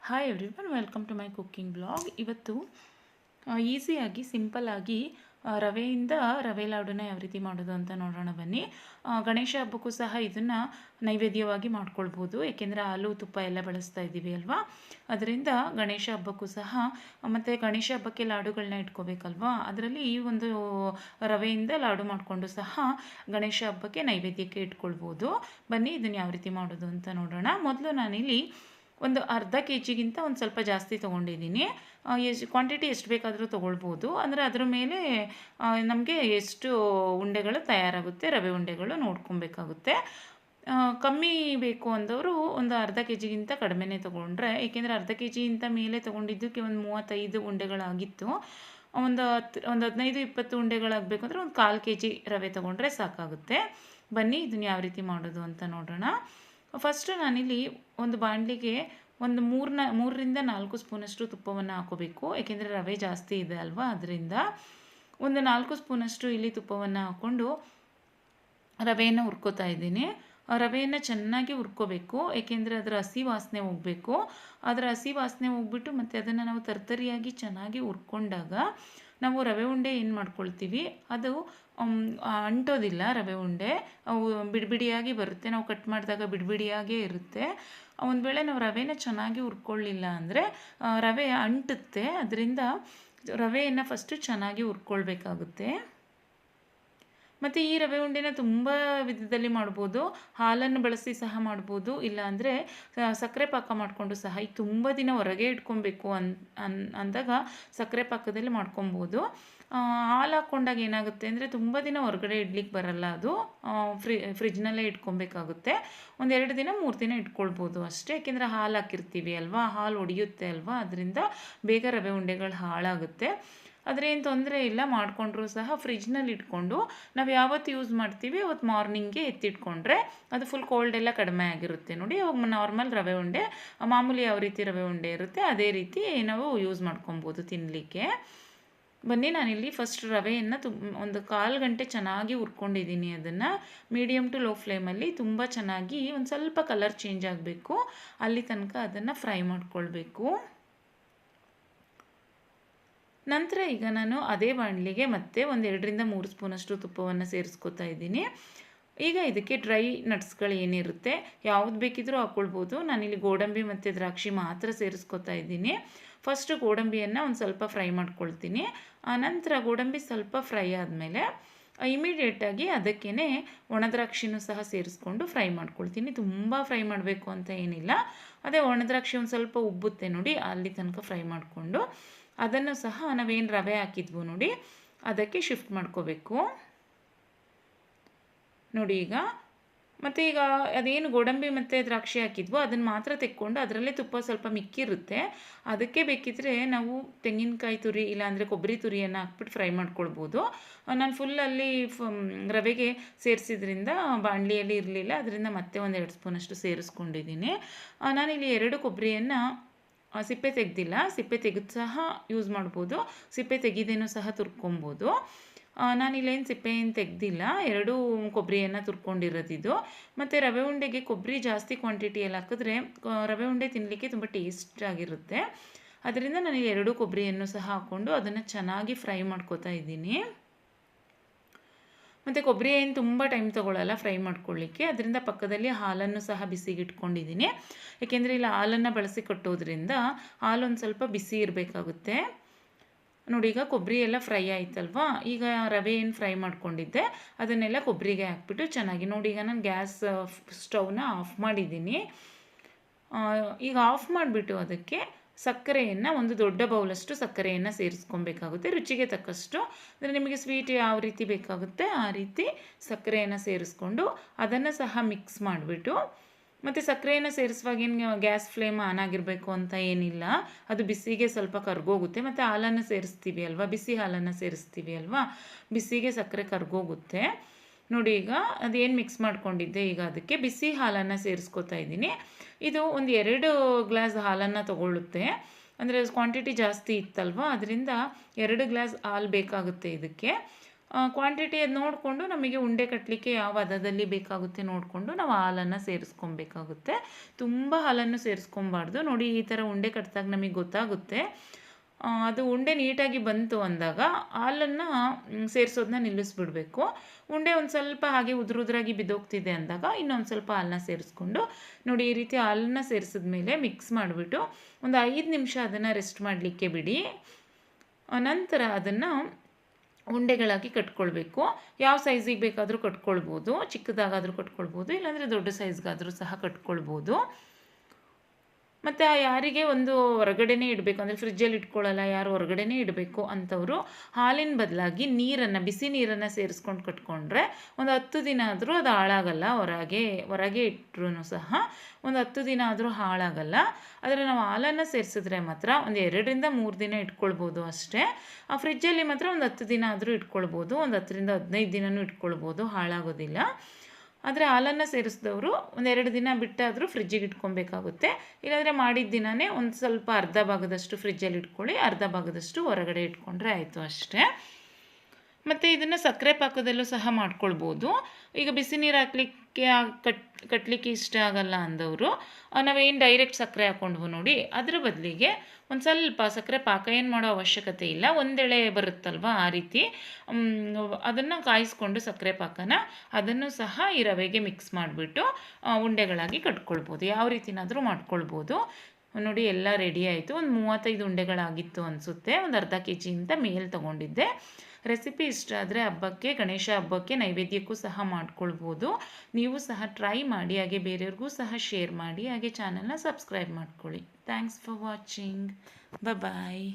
Hi everyone, welcome to my cooking blog. ಇವತ್ತು ಈಸಿಯಾಗಿ ಸಿಂಪಲ್ಲಾಗಿ ರವೆಯಿಂದ ರವೆ ಲಾಡುನ ಯಾವ ರೀತಿ ಮಾಡೋದು ಅಂತ ನೋಡೋಣ ಬನ್ನಿ. ಗಣೇಶ ಹಬ್ಬಕ್ಕೂ ಸಹ ಇದನ್ನು ನೈವೇದ್ಯವಾಗಿ ಮಾಡ್ಕೊಳ್ಬೋದು, ಏಕೆಂದರೆ ಹಾಲು ತುಪ್ಪ ಎಲ್ಲ ಬಳಸ್ತಾ ಇದ್ದೀವಿ ಅಲ್ವಾ. ಅದರಿಂದ ಗಣೇಶ ಹಬ್ಬಕ್ಕೂ ಸಹ ಮತ್ತು ಗಣೇಶ ಹಬ್ಬಕ್ಕೆ ಲಾಡುಗಳನ್ನ ಇಟ್ಕೋಬೇಕಲ್ವಾ, ಅದರಲ್ಲಿ ಈ ಒಂದು ರವೆಯಿಂದ ಲಾಡು ಮಾಡಿಕೊಂಡು ಸಹ ಗಣೇಶ ಹಬ್ಬಕ್ಕೆ ನೈವೇದ್ಯಕ್ಕೆ ಇಟ್ಕೊಳ್ಬೋದು. ಬನ್ನಿ ಇದನ್ನು ಯಾವ ರೀತಿ ಮಾಡೋದು ಅಂತ ನೋಡೋಣ. ಮೊದಲು ನಾನಿಲ್ಲಿ ಒಂದು ಅರ್ಧ ಕೆ ಜಿಗಿಂತ ಒಂದು ಸ್ವಲ್ಪ ಜಾಸ್ತಿ ತೊಗೊಂಡಿದ್ದೀನಿ. ಕ್ವಾಂಟಿಟಿ ಎಷ್ಟು ಬೇಕಾದರೂ ತೊಗೊಳ್ಬೋದು. ಅಂದರೆ ಅದರ ಮೇಲೆ ನಮಗೆ ಎಷ್ಟು ಉಂಡೆಗಳು ತಯಾರಾಗುತ್ತೆ, ರವೆ ಉಂಡೆಗಳು ನೋಡ್ಕೊಬೇಕಾಗುತ್ತೆ. ಕಮ್ಮಿ ಬೇಕು ಅಂದವರು ಒಂದು ಅರ್ಧ ಕೆ ಜಿಗಿಂತ ಕಡಿಮೆನೇ ತೊಗೊಂಡ್ರೆ, ಏಕೆಂದರೆ ಅರ್ಧ ಕೆ ಜಿಗಿಂತ ಮೇಲೆ ತೊಗೊಂಡಿದ್ದಕ್ಕೆ ಒಂದು 35 ಉಂಡೆಗಳಾಗಿತ್ತು. ಒಂದು 15-20 ಉಂಡೆಗಳಾಗಬೇಕು ಅಂದರೆ ಒಂದು 1/4 ಕೆ ಜಿ ರವೆ ತೊಗೊಂಡ್ರೆ ಸಾಕಾಗುತ್ತೆ. ಬನ್ನಿ ಇದನ್ನು ಯಾವ ರೀತಿ ಮಾಡೋದು ಅಂತ ನೋಡೋಣ. ಫಸ್ಟು ನಾನಿಲ್ಲಿ ಒಂದು ಬಾಣಲಿಗೆ ಒಂದು 3-4 ಸ್ಪೂನಷ್ಟು ತುಪ್ಪವನ್ನು ಹಾಕೋಬೇಕು, ಏಕೆಂದರೆ ರವೆ ಜಾಸ್ತಿ ಇದೆ ಅಲ್ವಾ. ಅದರಿಂದ ಒಂದು 4 ಸ್ಪೂನಷ್ಟು ಇಲ್ಲಿ ತುಪ್ಪವನ್ನು ಹಾಕ್ಕೊಂಡು ರವೆಯನ್ನು ಹುರ್ಕೋತಾ ಇದ್ದೀನಿ. ರವೆಯನ್ನು ಚೆನ್ನಾಗಿ ಹುರ್ಕೋಬೇಕು, ಏಕೆಂದರೆ ಅದರ ಹಸಿ ವಾಸನೆ ಹೋಗಬೇಕು. ಅದರ ಹಸಿ ವಾಸನೆ ಹೋಗ್ಬಿಟ್ಟು ಮತ್ತು ಅದನ್ನು ನಾವು ತರ್ತರಿಯಾಗಿ ಚೆನ್ನಾಗಿ ಹುರ್ಕೊಂಡಾಗ ನಾವು ರವೆ ಉಂಡೆ ಏನು ಮಾಡ್ಕೊಳ್ತೀವಿ ಅದು ಅಂಟೋದಿಲ್ಲ. ರವೆ ಉಂಡೆ ಅವು ಬಿಡಿಬಿಡಿಯಾಗಿ ಬರುತ್ತೆ, ನಾವು ಕಟ್ ಮಾಡಿದಾಗ ಬಿಡಿಬಿಡಿಯಾಗೇ ಇರುತ್ತೆ. ಒಂದು ವೇಳೆ ನಾವು ರವೆನ ಚೆನ್ನಾಗಿ ಹುರ್ಕೊಳ್ಳಿಲ್ಲ ಅಂದರೆ ರವೆ ಅಂಟುತ್ತೆ. ಅದರಿಂದ ರವೆಯನ್ನು ಫಸ್ಟು ಚೆನ್ನಾಗಿ ಹುರ್ಕೊಳ್ಬೇಕಾಗುತ್ತೆ. ಮತ್ತು ಈ ರವೆ ಉಂಡೆನ ತುಂಬ ವಿಧದಲ್ಲಿ ಮಾಡ್ಬೋದು. ಹಾಲನ್ನು ಬಳಸಿ ಸಹ ಮಾಡ್ಬೋದು, ಇಲ್ಲಾಂದರೆ ಸಕ್ಕರೆ ಪಾಕ ಮಾಡಿಕೊಂಡು ಸಹ. ಈಗ ತುಂಬ ದಿನ ಹೊರಗೆ ಇಟ್ಕೊಬೇಕು ಅಂದಾಗ ಸಕ್ಕರೆ ಪಾಕದಲ್ಲಿ ಮಾಡ್ಕೊಬೋದು. ಹಾಲು ಹಾಕ್ಕೊಂಡಾಗ ಏನಾಗುತ್ತೆ ಅಂದರೆ ತುಂಬ ದಿನ ಹೊರಗಡೆ ಇಡ್ಲಿಕ್ಕೆ ಬರಲ್ಲ, ಅದು ಫ್ರಿಜ್ನಲ್ಲೇ ಇಟ್ಕೊಬೇಕಾಗುತ್ತೆ. 1-2 ದಿನ 3 ದಿನ ಇಟ್ಕೊಳ್ಬೋದು ಅಷ್ಟೇ, ಏಕೆಂದರೆ ಹಾಲು ಹಾಕಿರ್ತೀವಿ ಅಲ್ವಾ, ಹಾಲು ಒಡೆಯುತ್ತೆ ಅಲ್ವಾ. ಅದರಿಂದ ಬೇಗ ರವೆ ಉಂಡೆಗಳು ಹಾಳಾಗುತ್ತೆ. ಅದ್ರೇನು ತೊಂದರೆ ಇಲ್ಲ, ಮಾಡಿಕೊಂಡ್ರೂ ಸಹ ಫ್ರಿಜ್ನಲ್ಲಿ ಇಟ್ಕೊಂಡು ನಾವು ಯಾವತ್ತು ಯೂಸ್ ಮಾಡ್ತೀವಿ ಅವತ್ತು ಮಾರ್ನಿಂಗ್ಗೆ ಎತ್ತಿಟ್ಕೊಂಡ್ರೆ ಅದು ಫುಲ್ ಕೋಲ್ಡ್ ಎಲ್ಲ ಕಡಿಮೆ ಆಗಿರುತ್ತೆ. ನೋಡಿ, ಅವಾಗ ನಾರ್ಮಲ್ ರವೆ ಉಂಡೆ, ಮಾಮೂಲಿ ಯಾವ ರೀತಿ ರವೆ ಉಂಡೆ ಇರುತ್ತೆ ಅದೇ ರೀತಿ ನಾವು ಯೂಸ್ ಮಾಡ್ಕೊಬೋದು ತಿನ್ನಲಿಕ್ಕೆ. ಬನ್ನಿ ನಾನಿಲ್ಲಿ ಫಸ್ಟ್ ರವೆಯನ್ನು ಒಂದು 1/4 ಗಂಟೆ ಚೆನ್ನಾಗಿ ಹುರ್ಕೊಂಡಿದ್ದೀನಿ. ಅದನ್ನು ಮೀಡಿಯಮ್ ಟು ಲೋ ಫ್ಲೇಮಲ್ಲಿ ತುಂಬ ಚೆನ್ನಾಗಿ ಒಂದು ಸ್ವಲ್ಪ ಕಲರ್ ಚೇಂಜ್ ಆಗಬೇಕು ಅಲ್ಲಿ ತನಕ ಅದನ್ನು ಫ್ರೈ ಮಾಡ್ಕೊಳ್ಬೇಕು. ನಂತರ ಈಗ ನಾನು ಅದೇ ಬಾಣಲಿಗೆ ಮತ್ತೆ ಒಂದು 2-3 ಸ್ಪೂನಷ್ಟು ತುಪ್ಪವನ್ನು ಸೇರಿಸ್ಕೊತಾ ಇದ್ದೀನಿ. ಈಗ ಇದಕ್ಕೆ ಡ್ರೈ ನಟ್ಸ್ಗಳು ಏನಿರುತ್ತೆ ಯಾವುದು ಬೇಕಿದ್ರೂ ಹಾಕ್ಕೊಳ್ಬೋದು. ನಾನಿಲ್ಲಿ ಗೋಡಂಬಿ ಮತ್ತು ದ್ರಾಕ್ಷಿ ಮಾತ್ರ ಸೇರಿಸ್ಕೊತಾ ಇದ್ದೀನಿ. ಫಸ್ಟು ಗೋಡಂಬಿಯನ್ನು ಒಂದು ಸ್ವಲ್ಪ ಫ್ರೈ ಮಾಡ್ಕೊಳ್ತೀನಿ. ನಂತರ ಗೋಡಂಬಿ ಸ್ವಲ್ಪ ಫ್ರೈ ಆದಮೇಲೆ ಇಮಿಡಿಯೇಟಾಗಿ ಅದಕ್ಕೇ ಒಣ ದ್ರಾಕ್ಷಿನೂ ಸಹ ಸೇರಿಸ್ಕೊಂಡು ಫ್ರೈ ಮಾಡ್ಕೊಳ್ತೀನಿ. ತುಂಬ ಫ್ರೈ ಮಾಡಬೇಕು ಅಂತ ಏನಿಲ್ಲ, ಅದೇ ಒಣ ದ್ರಾಕ್ಷಿ ಒಂದು ಸ್ವಲ್ಪ ಉಬ್ಬುತ್ತೆ ನೋಡಿ, ಅಲ್ಲಿ ತನಕ ಫ್ರೈ ಮಾಡಿಕೊಂಡು ಅದನ್ನು ಸಹ ನಾವೇನು ರವೆ ಹಾಕಿದ್ವು ನೋಡಿ ಅದಕ್ಕೆ ಶಿಫ್ಟ್ ಮಾಡ್ಕೋಬೇಕು ನೋಡಿ. ಈಗ ಅದೇನು ಗೋಡಂಬಿ ಮತ್ತು ದ್ರಾಕ್ಷಿ ಹಾಕಿದ್ವೋ ಅದನ್ನು ಮಾತ್ರ ತೆಕ್ಕೊಂಡು ಅದರಲ್ಲೇ ತುಪ್ಪ ಸ್ವಲ್ಪ ಮಿಕ್ಕಿರುತ್ತೆ. ಅದಕ್ಕೆ ಬೇಕಿದ್ದರೆ ನಾವು ತೆಂಗಿನಕಾಯಿ ತುರಿ ಇಲ್ಲಾಂದರೆ ಕೊಬ್ಬರಿ ತುರಿಯನ್ನು ಹಾಕ್ಬಿಟ್ಟು ಫ್ರೈ ಮಾಡ್ಕೊಳ್ಬೋದು. ನಾನು ಫುಲ್ಲಲ್ಲಿ ರವೆಗೆ ಸೇರಿಸಿದ್ರಿಂದ ಬಾಣಲಿಯಲ್ಲಿ ಇರಲಿಲ್ಲ, ಅದರಿಂದ ಮತ್ತೆ ಒಂದು 2 ಸ್ಪೂನಷ್ಟು ಸೇರಿಸ್ಕೊಂಡಿದ್ದೀನಿ. ನಾನಿಲ್ಲಿ 2 ಕೊಬ್ಬರಿಯನ್ನು ಸಿಪ್ಪೆ ತೆಗೆದಿಲ್ಲ, ಸಿಪ್ಪೆ ತೆಗೆದು ಸಹ ಯೂಸ್ ಮಾಡ್ಬೋದು, ಸಿಪ್ಪೆ ತೆಗೆದೇನೂ ಸಹ ತುರ್ಕೊಬೋದು. ನಾನಿಲ್ಲೇನು ಸಿಪ್ಪೆ ಏನು ತೆಗೆದಿಲ್ಲ, 2 ಕೊಬ್ಬರಿಯನ್ನು ತುರ್ಕೊಂಡಿರೋದಿದು. ಮತ್ತು ರವೆ ಉಂಡೆಗೆ ಕೊಬ್ಬರಿ ಜಾಸ್ತಿ ಕ್ವಾಂಟಿಟಿಯಲ್ಲಿ ಹಾಕಿದ್ರೆ ರವೆ ಉಂಡೆ ತಿನ್ನಲಿಕ್ಕೆ ತುಂಬ ಟೇಸ್ಟ್ ಆಗಿರುತ್ತೆ. ಅದರಿಂದ ನಾನು 2 ಕೊಬ್ಬರಿಯನ್ನು ಸಹ ಹಾಕ್ಕೊಂಡು ಅದನ್ನು ಚೆನ್ನಾಗಿ ಫ್ರೈ ಮಾಡ್ಕೋತಾ ಇದ್ದೀನಿ. ಮತ್ತು ಕೊಬ್ಬರಿ ಏನು ತುಂಬ ಟೈಮ್ ತೊಗೊಳ್ಳಲ್ಲ ಫ್ರೈ ಮಾಡ್ಕೊಳ್ಳಿಕ್ಕೆ, ಅದರಿಂದ ಪಕ್ಕದಲ್ಲಿ ಹಾಲನ್ನು ಸಹ ಬಿಸಿಗೆ ಇಟ್ಕೊಂಡಿದ್ದೀನಿ. ಏಕೆಂದರೆ ಇಲ್ಲಿ ಹಾಲನ್ನು ಬಳಸಿ ಕಟ್ಟೋದ್ರಿಂದ ಹಾಲು ಒಂದು ಸ್ವಲ್ಪ ಬಿಸಿ ಇರಬೇಕಾಗುತ್ತೆ. ನೋಡಿ, ಈಗ ಕೊಬ್ಬರಿ ಎಲ್ಲ ಫ್ರೈ ಆಯ್ತಲ್ವಾ. ಈಗ ರವೆ ಏನು ಫ್ರೈ ಮಾಡ್ಕೊಂಡಿದ್ದೆ ಅದನ್ನೆಲ್ಲ ಕೊಬ್ಬರಿಗೆ ಹಾಕ್ಬಿಟ್ಟು ಚೆನ್ನಾಗಿ ನೋಡಿ, ಈಗ ನಾನು ಗ್ಯಾಸ್ ಸ್ಟವ್ನ ಆಫ್ ಮಾಡಿದ್ದೀನಿ. ಈಗ ಆಫ್ ಮಾಡಿಬಿಟ್ಟು ಅದಕ್ಕೆ ಸಕ್ಕರೆಯನ್ನು ಒಂದು ದೊಡ್ಡ ಬೌಲಷ್ಟು ಸಕ್ಕರೆಯನ್ನು ಸೇರಿಸ್ಕೊಬೇಕಾಗುತ್ತೆ, ರುಚಿಗೆ ತಕ್ಕಷ್ಟು. ಅಂದರೆ ನಿಮಗೆ ಸ್ವೀಟ್ ಯಾವ ರೀತಿ ಬೇಕಾಗುತ್ತೆ ಆ ರೀತಿ ಸಕ್ಕರೆಯನ್ನು ಸೇರಿಸ್ಕೊಂಡು ಅದನ್ನು ಸಹ ಮಿಕ್ಸ್ ಮಾಡಿಬಿಟ್ಟು, ಮತ್ತು ಸಕ್ಕರೆಯನ್ನು ಸೇರಿಸುವಾಗ ಏನು ಗ್ಯಾಸ್ ಫ್ಲೇಮ್ ಆನ್ ಆಗಿರಬೇಕು ಅಂತ ಏನಿಲ್ಲ, ಅದು ಬಿಸಿಗೆ ಸ್ವಲ್ಪ ಕರ್ಗೋಗುತ್ತೆ. ಮತ್ತು ಹಾಲನ್ನು ಸೇರಿಸ್ತೀವಿ ಅಲ್ವಾ, ಬಿಸಿ ಹಾಲನ್ನು ಸೇರಿಸ್ತೀವಿ ಅಲ್ವಾ, ಬಿಸಿಗೆ ಸಕ್ಕರೆ ಕರ್ಗೋಗುತ್ತೆ ನೋಡಿ. ಈಗ ಅದೇನು ಮಿಕ್ಸ್ ಮಾಡ್ಕೊಂಡಿದ್ದೆ ಈಗ ಅದಕ್ಕೆ ಬಿಸಿ ಹಾಲನ್ನು ಸೇರಿಸ್ಕೊತಾ ಇದ್ದೀನಿ. ಇದು ಒಂದು 2 ಗ್ಲಾಸ್ ಹಾಲನ್ನು ತಗೊಳ್ಳುತ್ತೆ, ಅಂದರೆ ಕ್ವಾಂಟಿಟಿ ಜಾಸ್ತಿ ಇತ್ತಲ್ವ, ಅದರಿಂದ 2 ಗ್ಲಾಸ್ ಹಾಲು ಬೇಕಾಗುತ್ತೆ ಇದಕ್ಕೆ. ಕ್ವಾಂಟಿಟಿ ಅದು ನೋಡಿಕೊಂಡು ನಮಗೆ ಉಂಡೆ ಕಟ್ಟಲಿಕ್ಕೆ ಯಾವ ಹದದಲ್ಲಿ ಬೇಕಾಗುತ್ತೆ ನೋಡಿಕೊಂಡು ನಾವು ಹಾಲನ್ನು ಸೇರಿಸ್ಕೊಬೇಕಾಗುತ್ತೆ. ತುಂಬ ಹಾಲನ್ನು ಸೇರಿಸ್ಕೊಬಾರ್ದು. ನೋಡಿ ಈ ಥರ ಉಂಡೆ ಕಟ್ಟಿದಾಗ ನಮಗೆ ಗೊತ್ತಾಗುತ್ತೆ. ಅದು ಉಂಡೆ ನೀಟಾಗಿ ಬಂತು ಅಂದಾಗ ಹಾಲನ್ನು ಸೇರಿಸೋದನ್ನ ನಿಲ್ಲಿಸ್ಬಿಡ್ಬೇಕು. ಉಂಡೆ ಒಂದು ಸ್ವಲ್ಪ ಹಾಗೆ ಉದುರಾಗಿ ಬಿದ್ದೋಗ್ತಿದೆ ಅಂದಾಗ ಇನ್ನೊಂದು ಸ್ವಲ್ಪ ಹಾಲನ್ನ ಸೇರಿಸ್ಕೊಂಡು ನೋಡಿ ಈ ರೀತಿ ಹಾಲನ್ನು ಸೇರಿಸಿದ ಮೇಲೆ ಮಿಕ್ಸ್ ಮಾಡಿಬಿಟ್ಟು ಒಂದು 5 ನಿಮಿಷ ಅದನ್ನು ರೆಸ್ಟ್ ಮಾಡಲಿಕ್ಕೆ ಬಿಡಿ. ನಂತರ ಅದನ್ನು ಉಂಡೆಗಳಾಗಿ ಕಟ್ಕೊಳ್ಬೇಕು. ಯಾವ ಸೈಜಿಗೆ ಬೇಕಾದರೂ ಕಟ್ಕೊಳ್ಬೋದು, ಚಿಕ್ಕದಾಗಾದರೂ ಕಟ್ಕೊಳ್ಬೋದು, ಇಲ್ಲಾಂದರೆ ದೊಡ್ಡ ಸೈಜ್ಗಾದರೂ ಸಹ ಕಟ್ಕೊಳ್ಬೋದು. ಮತ್ತು ಯಾರಿಗೆ ಒಂದು ಹೊರಗಡೆನೇ ಇಡಬೇಕು ಅಂದರೆ ಫ್ರಿಜ್ಜಲ್ಲಿ ಇಟ್ಕೊಳ್ಳಲ್ಲ, ಯಾರು ಹೊರಗಡೆನೇ ಇಡಬೇಕು ಅಂಥವರು ಹಾಲಿನ ಬದಲಾಗಿ ನೀರನ್ನು, ಬಿಸಿ ನೀರನ್ನು ಸೇರಿಸ್ಕೊಂಡು ಕಟ್ಕೊಂಡ್ರೆ ಒಂದು 10 ದಿನ ಆದರೂ ಅದು ಹಾಳಾಗಲ್ಲ. ಹೊರಗೆ ಇಟ್ಟರೂ ಸಹ ಒಂದು 10 ದಿನ ಆದರೂ ಹಾಳಾಗಲ್ಲ. ಆದರೆ ನಾವು ಹಾಲನ್ನು ಸೇರಿಸಿದ್ರೆ ಮಾತ್ರ ಒಂದು 2 ರಿಂದ 3 ದಿನ ಇಟ್ಕೊಳ್ಬೋದು ಅಷ್ಟೇ. ಆ ಫ್ರಿಜ್ಜಲ್ಲಿ ಮಾತ್ರ ಒಂದು 10 ದಿನ ಆದರೂ ಇಟ್ಕೊಳ್ಬೋದು, ಒಂದು 10 ರಿಂದ 15 ದಿನವೂ ಇಟ್ಕೊಳ್ಬೋದು, ಹಾಳಾಗೋದಿಲ್ಲ. ಆದರೆ ಹಾಲನ್ನು ಸೇರಿಸಿದವರು ಒಂದು 2 ದಿನ ಬಿಟ್ಟಾದರೂ ಫ್ರಿಜ್ಜಿಗೆ ಇಟ್ಕೊಬೇಕಾಗುತ್ತೆ. ಇಲ್ಲಾಂದರೆ ಮಾಡಿದ ದಿನವೇ ಒಂದು ಸ್ವಲ್ಪ ಅರ್ಧ ಭಾಗದಷ್ಟು ಫ್ರಿಜ್ಜಲ್ಲಿ ಇಟ್ಕೊಳ್ಳಿ, ಅರ್ಧ ಭಾಗದಷ್ಟು ಹೊರಗಡೆ ಇಟ್ಕೊಂಡ್ರೆ ಆಯಿತು ಅಷ್ಟೇ. ಮತ್ತು ಇದನ್ನು ಸಕ್ಕರೆ ಪಾಕದಲ್ಲೂ ಸಹ ಮಾಡ್ಕೊಳ್ಬೋದು. ಈಗ ಬಿಸಿ ನೀರು ಹಾಕಲಿಕ್ಕೆ ಕಟ್ಟಲಿಕ್ಕೆ ಇಷ್ಟ ಆಗಲ್ಲ ಅಂದವರು ನಾವೇನು ಡೈರೆಕ್ಟ್ ಸಕ್ಕರೆ ಹಾಕ್ಕೊಂಡ್ವು ನೋಡಿ, ಅದರ ಬದಲಿಗೆ ಒಂದು ಸ್ವಲ್ಪ ಸಕ್ಕರೆ ಪಾಕ ಏನು ಮಾಡೋ ಅವಶ್ಯಕತೆ ಇಲ್ಲ. ಒಂದೆಳೆ ಬರುತ್ತಲ್ವ ಆ ರೀತಿ ಅದನ್ನು ಕಾಯಿಸ್ಕೊಂಡು ಸಕ್ಕರೆ ಪಾಕನ ಅದನ್ನು ಸಹ ಈ ರವೆಗೆ ಮಿಕ್ಸ್ ಮಾಡಿಬಿಟ್ಟು ಉಂಡೆಗಳಾಗಿ ಕಟ್ಕೊಳ್ಬೋದು. ಯಾವ ರೀತಿನಾದರೂ ಮಾಡ್ಕೊಳ್ಬೋದು. ನೋಡಿ ಎಲ್ಲ ರೆಡಿ ಆಯಿತು. ಒಂದು 35 ಉಂಡೆಗಳಾಗಿತ್ತು ಅನಿಸುತ್ತೆ. ಒಂದು ಅರ್ಧ ಕೆಜಿಯಿಂದ ಮೇಲೆ ತೊಗೊಂಡಿದ್ದೆ. ರೆಸಿಪಿ ಇಷ್ಟ ಆದರೆ ಹಬ್ಬಕ್ಕೆ, ಗಣೇಶ ಹಬ್ಬಕ್ಕೆ ನೈವೇದ್ಯಕ್ಕೂ ಸಹ ಮಾಡ್ಕೊಳ್ಬೋದು. ನೀವು ಸಹ ಟ್ರೈ ಮಾಡಿ, ಹಾಗೆ ಬೇರೆಯವ್ರಿಗೂ ಸಹ ಶೇರ್ ಮಾಡಿ, ಹಾಗೆ ಚಾನಲ್ನ ಸಬ್ಸ್ಕ್ರೈಬ್ ಮಾಡ್ಕೊಳ್ಳಿ. Thanks for watching. ಬಾಯ್.